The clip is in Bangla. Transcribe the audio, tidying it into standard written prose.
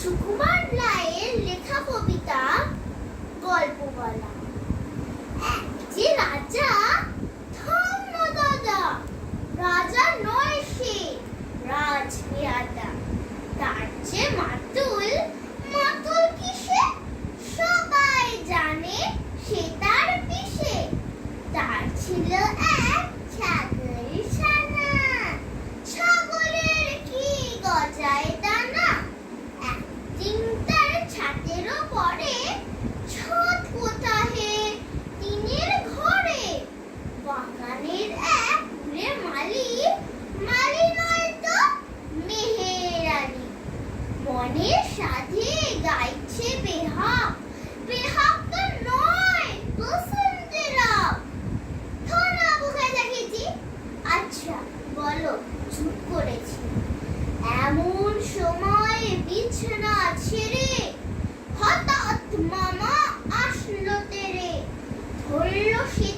সুকুমার রায়ের লেখা কবিতা গল্প বলা। এক যে রাজা, ধন্য দাদা, রাজা নয় সে রাজপেয়াদা। তার যে মাতুল, মাতুল কিসে? সবাই জানে সে তার পিসে। তার ছিল এক ছাগল ছানা, ছাগলের কি গজায় দানা। একদিন তার ছাদের পরে, ছাদ কোথাহে টিনের ঘরে। বাগানের এক কুড়ে মালি, মালি নয় তো মেহেরানি। মনের সাধে গাইছে বেহাগ, বেহাগ তো নয় বসন্তের রাগ। থনা বুঝায় দেখিয়েছি, আচ্ছা বলো চুপ করেছি। এমন সময় বিছানা ছেড়ে হঠাৎ মামা আসলো তেরে। ধরলো সে